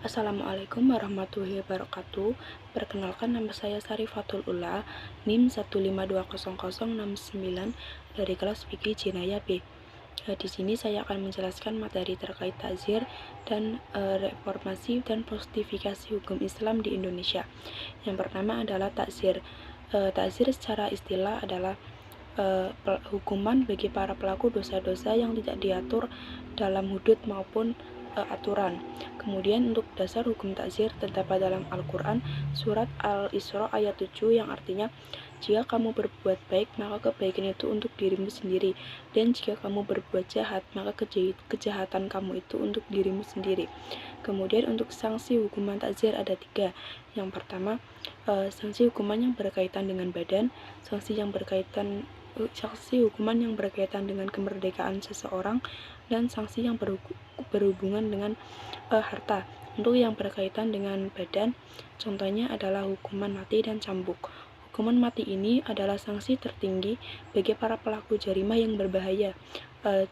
Assalamualaikum warahmatullahi wabarakatuh. Perkenalkan, nama saya Sarifatul Ula, NIM 1520069 dari kelas fikih Jinayah B. Di sini saya akan menjelaskan materi terkait takzir dan reformasi dan positifikasi hukum Islam di Indonesia. Yang pertama adalah takzir. Takzir secara istilah adalah hukuman bagi para pelaku dosa-dosa yang tidak diatur dalam hudud maupun aturan. Kemudian untuk dasar hukum takzir terdapat dalam Al-Quran surat Al-Isra ayat 7 yang artinya, jika kamu berbuat baik maka kebaikan itu untuk dirimu sendiri, dan jika kamu berbuat jahat maka kejahatan kamu itu untuk dirimu sendiri. Kemudian untuk sanksi hukuman takzir ada 3. Yang pertama, sanksi hukuman yang berkaitan dengan badan, sanksi hukuman yang berkaitan dengan kemerdekaan seseorang, dan sanksi yang berhubungan dengan harta. Untuk yang berkaitan dengan badan, contohnya adalah hukuman mati dan cambuk. Hukuman mati ini adalah sanksi tertinggi bagi para pelaku jarima yang berbahaya.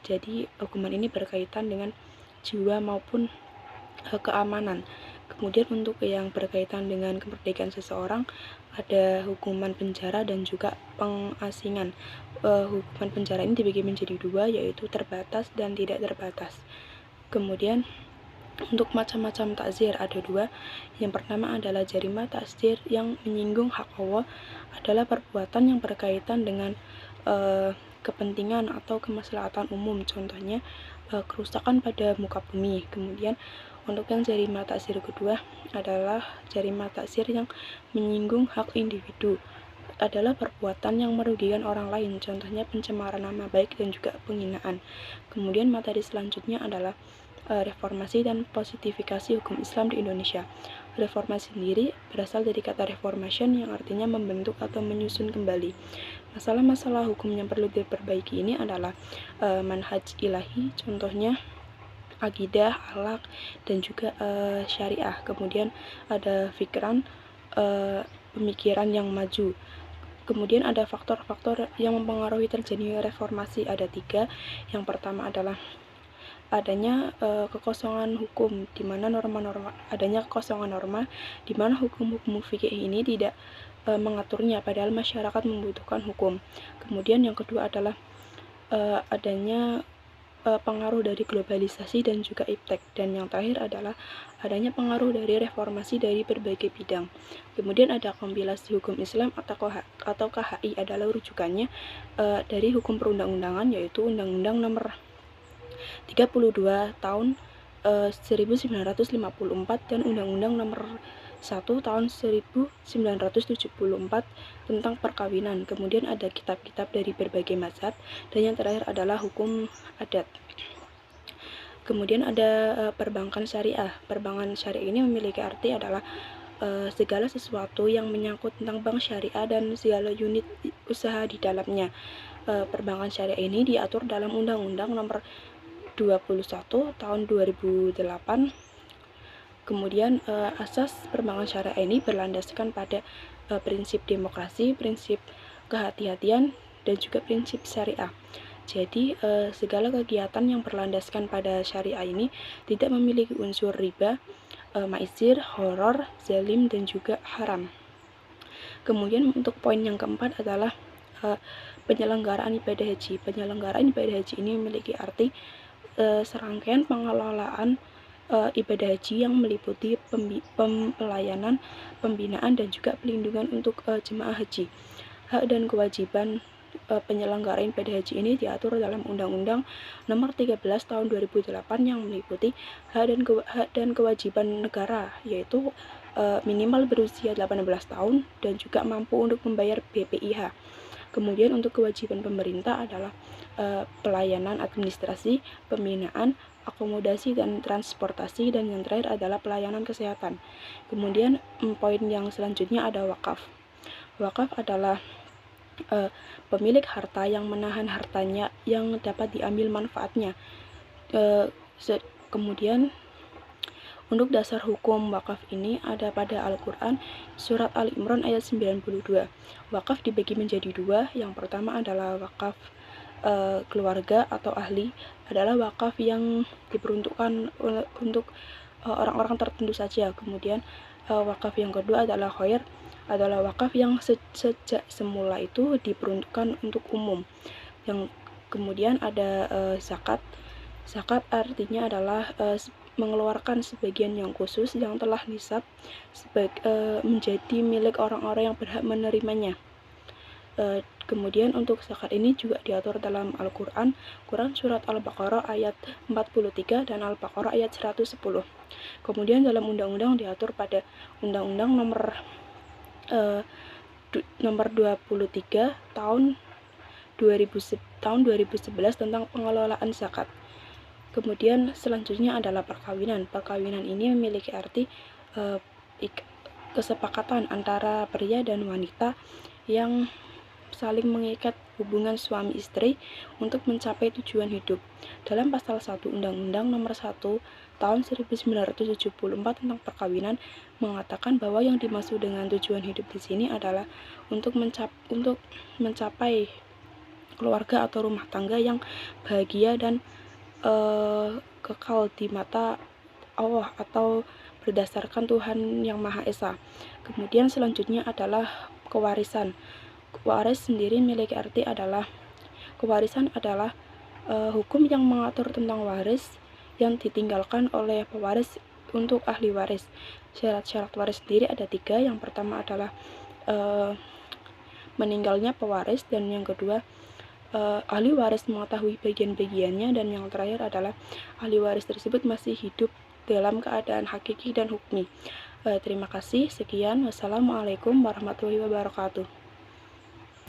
Jadi hukuman ini berkaitan dengan jiwa maupun keamanan. Kemudian untuk yang berkaitan dengan kemerdekaan seseorang, ada hukuman penjara dan juga pengasingan. Hukuman penjara ini dibagi menjadi 2, yaitu terbatas dan tidak terbatas. Kemudian untuk macam-macam takzir ada 2. Yang pertama adalah jarima takzir yang menyinggung hak Allah, adalah perbuatan yang berkaitan dengan kepentingan atau kemaslahatan umum, contohnya kerusakan pada muka bumi. Kemudian untuk yang jarima takzir kedua adalah jarima takzir yang menyinggung hak individu, adalah perbuatan yang merugikan orang lain, contohnya pencemaran nama baik dan juga penghinaan. Kemudian materi selanjutnya adalah reformasi dan positifikasi hukum Islam di Indonesia. Reformasi sendiri berasal dari kata reformation yang artinya membentuk atau menyusun kembali. Masalah-masalah hukum yang perlu diperbaiki ini adalah manhaj ilahi, contohnya akidah, akhlak, dan juga syariah. Kemudian ada pikiran, pemikiran yang maju. Kemudian ada faktor-faktor yang mempengaruhi terjadinya reformasi, ada 3. Yang pertama adalah adanya kekosongan hukum, di mana adanya kekosongan norma, di mana hukum-hukum fikih ini tidak mengaturnya, padahal masyarakat membutuhkan hukum. Kemudian yang kedua adalah adanya pengaruh dari globalisasi dan juga iptek, dan yang terakhir adalah adanya pengaruh dari reformasi dari berbagai bidang. Kemudian ada kompilasi hukum Islam atau KHI, adalah rujukannya dari hukum perundang-undangan, yaitu Undang-Undang Nomor 32 tahun 1954 dan Undang-Undang Nomor 1 tahun 1974 tentang perkawinan. Kemudian ada kitab-kitab dari berbagai mazhab, dan yang terakhir adalah hukum adat. Kemudian ada perbankan syariah. Perbankan syariah ini memiliki arti adalah segala sesuatu yang menyangkut tentang bank syariah dan segala unit usaha di dalamnya. Perbankan syariah ini diatur dalam Undang-Undang Nomor 21 tahun 2008. Kemudian asas perbankan syariah ini berlandaskan pada prinsip demokrasi, prinsip kehati-hatian, dan juga prinsip syariah. Jadi segala kegiatan yang berlandaskan pada syariah ini tidak memiliki unsur riba, maisir, horor, zalim, dan juga haram. Kemudian untuk poin yang keempat adalah penyelenggaraan ibadah haji. Penyelenggaraan ibadah haji ini memiliki arti serangkaian pengelolaan ibadah haji yang meliputi pelayanan, pembinaan, dan juga pelindungan untuk jemaah haji. Hak dan kewajiban penyelenggaraan ibadah haji ini diatur dalam Undang-Undang Nomor 13 tahun 2008 yang meliputi hak dan kewajiban negara, yaitu minimal berusia 18 tahun dan juga mampu untuk membayar BPIH. Kemudian untuk kewajiban pemerintah adalah pelayanan administrasi, pembinaan, akomodasi, dan transportasi, dan yang terakhir adalah pelayanan kesehatan. Kemudian poin yang selanjutnya ada wakaf. Wakaf adalah pemilik harta yang menahan hartanya yang dapat diambil manfaatnya. Kemudian untuk dasar hukum wakaf ini ada pada Al-Quran surat Al-Imran ayat 92. Wakaf dibagi menjadi 2. Yang pertama adalah wakaf keluarga atau ahli, adalah wakaf yang diperuntukkan untuk orang-orang tertentu saja. Kemudian wakaf yang kedua adalah khair, adalah wakaf yang sejak semula itu diperuntukkan untuk umum. Yang kemudian ada zakat. Zakat artinya adalah mengeluarkan sebagian yang khusus yang telah nisab menjadi milik orang-orang yang berhak menerimanya. Kemudian untuk zakat ini juga diatur dalam Al-Quran, Quran Surat Al-Baqarah ayat 43 dan Al-Baqarah ayat 110. Kemudian dalam undang-undang diatur pada Undang-Undang nomor 23 tahun 2011 tentang pengelolaan zakat. Kemudian selanjutnya adalah perkawinan. Perkawinan ini memiliki arti kesepakatan antara pria dan wanita yang saling mengikat hubungan suami istri untuk mencapai tujuan hidup. Dalam pasal 1 Undang-Undang nomor 1 tahun 1974 tentang perkawinan mengatakan bahwa yang dimaksud dengan tujuan hidup di sini adalah untuk mencapai keluarga atau rumah tangga yang bahagia dan kekal di mata Allah atau berdasarkan Tuhan Yang Maha Esa. Kemudian selanjutnya adalah kewarisan. Waris sendiri memiliki arti adalah kewarisan adalah hukum yang mengatur tentang waris yang ditinggalkan oleh pewaris untuk ahli waris. Syarat-syarat waris sendiri ada 3. Yang pertama adalah meninggalnya pewaris, dan yang kedua ahli waris mengetahui bagian-bagiannya, dan yang terakhir adalah ahli waris tersebut masih hidup dalam keadaan hakiki dan hukmi. Terima kasih. Sekian. Wassalamualaikum warahmatullahi wabarakatuh.